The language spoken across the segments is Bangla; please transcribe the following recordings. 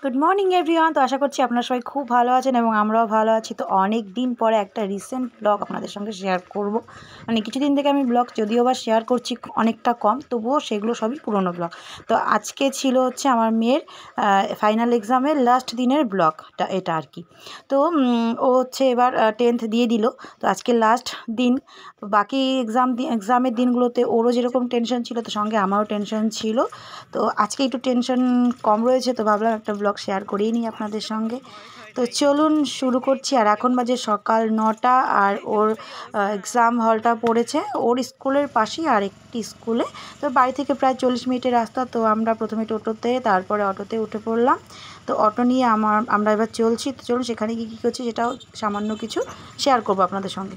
Good morning everyone. তো আশা করছি আপনারা সবাই খুব ভালো আছেন এবং আমরাও ভালো আছি। তো অনেক দিন পরে একটা রিসেন্ট ব্লগ আপনাদের সঙ্গে শেয়ার করব। মানে কিছুদিন থেকে আমি ব্লগ যদিও বা শেয়ার করছি অনেকটা কম, তবুও সেগুলো সবই পুরনো ব্লগ। তো আজকে ছিল হচ্ছে আমার মেয়ের ফাইনাল এক্সামের লাস্ট দিনের ব্লগটা এটা আর কি। তো ও হচ্ছে এবার 10th দিয়ে দিল। তো আজকে লাস্ট দিন। বাকি এক্সামের দিনগুলোতে ওরও যেরকম টেনশন ছিল, তো সঙ্গে আমারও টেনশন ছিল। তো আজকে একটু টেনশন কম রয়েছে, তো ভাবলাম একটা ব্লগ শেয়ার করেই নিই আপনাদের সঙ্গে। তো চলুন শুরু করছি। আর এখন বাজে সকাল 9টা, আর ওর এক্সাম হলটা পড়েছে ওর স্কুলের পাশেই আর একটি স্কুলে। তো বাড়ি থেকে প্রায় 40 মিনিটের রাস্তা। তো আমরা প্রথমে টোটোতে, তারপরে অটোতে উঠে পড়লাম। তো অটো নিয়ে আমরা এবার চলছি। তো চলুন সেখানে গিয়ে কী করছি সেটাও সামান্য কিছু শেয়ার করবো আপনাদের সঙ্গে।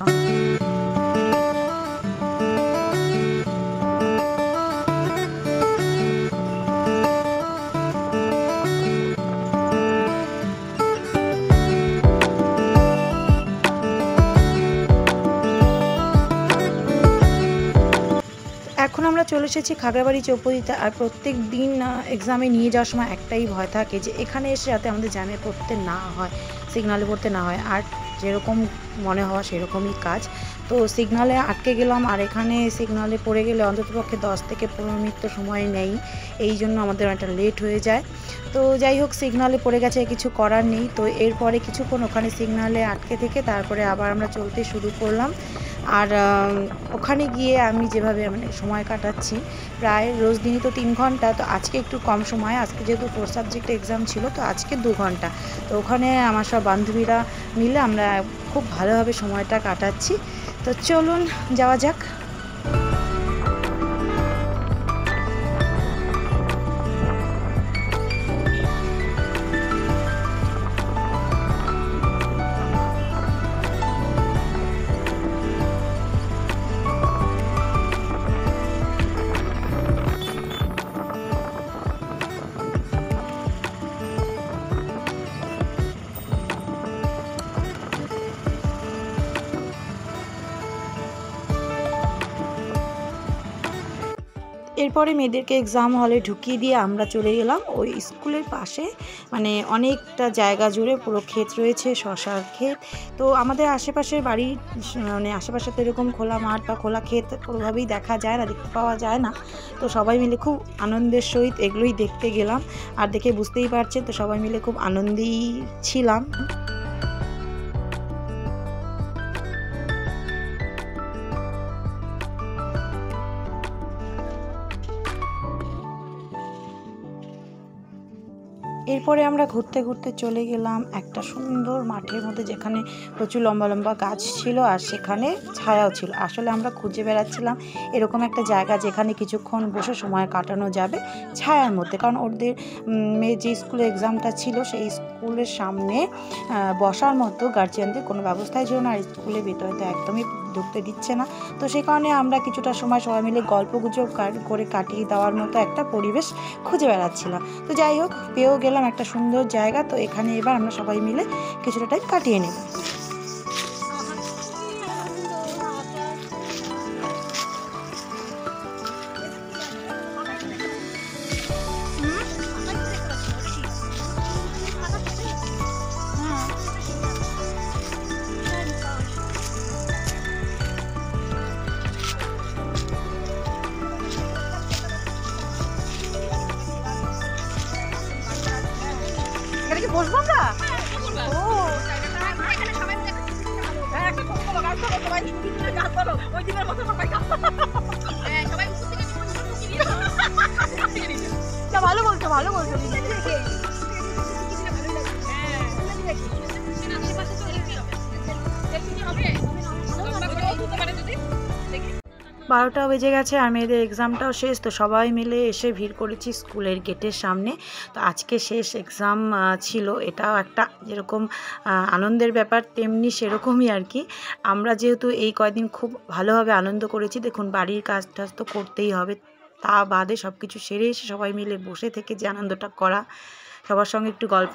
এখন আমরা চলে এসেছি খাগড়াবাড়ি চৌপতিতে। আর প্রত্যেক দিন এক্সামে নিয়ে যাওয়ার সময় একটাই ভয় থাকে যে এখানে এসে যাতে আমাদের জ্যামে পড়তে না হয়, সিগনালে পড়তে না হয়। আর যেরকম মনে হওয়া সেরকমই কাজ। তো সিগনালে আটকে গেলাম, আর এখানে সিগনালে পড়ে গেলে অন্ততপক্ষে 10 থেকে 15 মিনিট তো সময় নেই, এই জন্য আমাদের অনেকটা লেট হয়ে যায়। তো যাই হোক, সিগনালে পড়ে গেছে, কিছু করার নেই। তো এরপরে কিছুক্ষণ ওখানে সিগনালে আটকে থেকে তারপরে আবার আমরা চলতে শুরু করলাম। আর ওখানে গিয়ে আমি যেভাবে মানে সময় কাটাচ্ছি, প্রায় রোজ দিনই তো 3 ঘন্টা, তো আজকে একটু কম সময়, আজকে যেহেতু 4 সাবজেক্টে এক্সাম ছিল, তো আজকে 2 ঘন্টা। তো ওখানে আমার সব বান্ধবীরা মিলে আমরা খুব ভালোভাবে সময়টা কাটাচ্ছি। তো চলুন যাওয়া যাক। এরপরে মেয়েদেরকে এক্সাম হলে ঢুকিয়ে দিয়ে আমরা চলে গেলাম ওই স্কুলের পাশে। মানে অনেকটা জায়গা জুড়ে পুরো ক্ষেত রয়েছে, শশার ক্ষেত। তো আমাদের আশেপাশের বাড়ির মানে আশেপাশে তো এরকম খোলা মাঠ বা খোলা ক্ষেত কোনোভাবেই দেখা যায় না, দেখতে পাওয়া যায় না। তো সবাই মিলে খুব আনন্দের সহিত এগুলোই দেখতে গেলাম। আর দেখে বুঝতেই পারছেন, তো সবাই মিলে খুব আনন্দেই ছিলাম। এরপরে আমরা ঘুরতে ঘুরতে চলে গেলাম একটা সুন্দর মাঠের মধ্যে, যেখানে প্রচুর লম্বা লম্বা গাছ ছিল আর সেখানে ছায়াও ছিল। আসলে আমরা খুঁজে বেড়াচ্ছিলাম এরকম একটা জায়গা যেখানে কিছুক্ষণ বসে সময় কাটানো যাবে ছায়ার মধ্যে। কারণ ওদের মেয়ে যে স্কুলে এক্সামটা ছিল সেই স্কুলের সামনে বসার মতো গার্জিয়ানদের কোনো ব্যবস্থাই ছিল না, আর স্কুলের ভেতরে তো একদমই ঢুকতে দিচ্ছে না। তো সেই কারণে আমরা কিছুটা সময় সবাই মিলে গল্পগুজব করে কাটিয়ে দেওয়ার মতো একটা পরিবেশ খুঁজে বেড়াচ্ছিলাম। তো যাই হোক, পেয়েও গেলাম একটা সুন্দর জায়গা। তো এখানে এবার আমরা সবাই মিলে কিছুটা টাইম কাটিয়ে নেব। এখানে কি বসবো আমরা? ও ভালো বলছো, ভালো বলছো। 12টা বেজে গেছে আর মেয়েদের এক্সামটাও শেষ। তো সবাই মিলে এসে ভিড় করেছি স্কুলের গেটের সামনে। তো আজকে শেষ এক্সাম ছিল, এটাও একটা যেরকম আনন্দের ব্যাপার তেমনি সেরকমই আর কি। আমরা যেহেতু এই কয়দিন খুব ভালোভাবে আনন্দ করেছি, দেখুন বাড়ির কাজ টাজ তো করতেই হবে, তা বাদে সব কিছু সেরে এসে সবাই মিলে বসে থেকে যে আনন্দটা করা সবার সঙ্গে একটু গল্প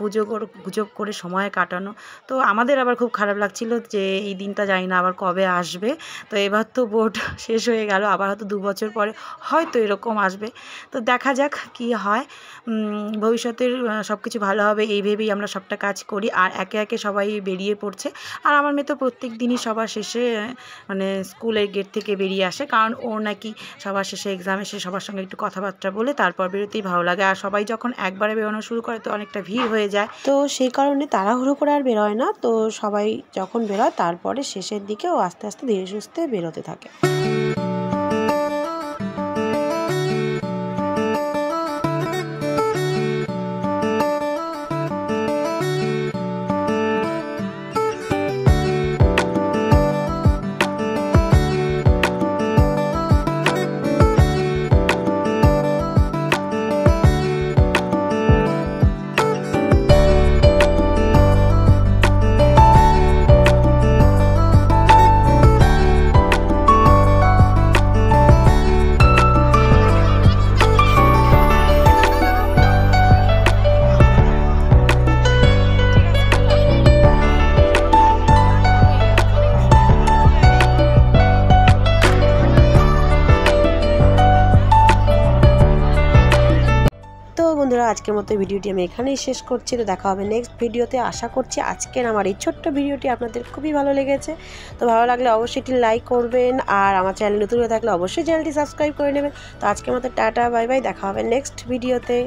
গুজব করে সময় কাটানো। তো আমাদের আবার খুব খারাপ লাগছিল যে এই দিনটা জানি না আবার কবে আসবে। তো এবার তো বোর্ড শেষ হয়ে গেল, আবার হয়তো 2 বছর পরে হয়তো এরকম আসবে। তো দেখা যাক কি হয়। ভবিষ্যতের সব কিছু ভালো হবে এই ভেবেই আমরা সবটা কাজ করি। আর একে একে সবাই বেরিয়ে পড়ছে। আর আমার মেয়ে তো প্রত্যেক দিনই সবার শেষে মানে স্কুলের গেট থেকে বেরিয়ে আসে, কারণ ওর নাকি সবার শেষে এক্সাম এসে সবার সঙ্গে একটু কথাবার্তা বলে তারপর বেরোতেই ভালো লাগে। আর সবাই যখন একবারে বেরোনো শুরু করে তো অনেকটা ভিড় হয়ে যায়, তো সেই কারণে তাড়াহুড়ো করে আর বেরোয় না। তো সবাই যখন বেরোয় তারপরে শেষের দিকে ও আস্তে আস্তে ধীরে সুস্থে বেরোতে থাকে। তো বন্ধুরা, আজকের মতো ভিডিওটি আমি এখানেই শেষ করছি। তো দেখা হবে নেক্সট ভিডিওতে। আশা করছি আজকের আমার এই ছোট্ট ভিডিওটি আপনাদের খুবই ভালো লেগেছে। তো ভালো লাগলে অবশ্যই একটি লাইক করবেন, আর আমার চ্যানেল নতুন হয়ে থাকলে অবশ্যই চ্যানেলটি সাবস্ক্রাইব করে নেবেন। তো আজকের মতো টাটা, বাই বাই, দেখা হবে নেক্সট ভিডিওতে।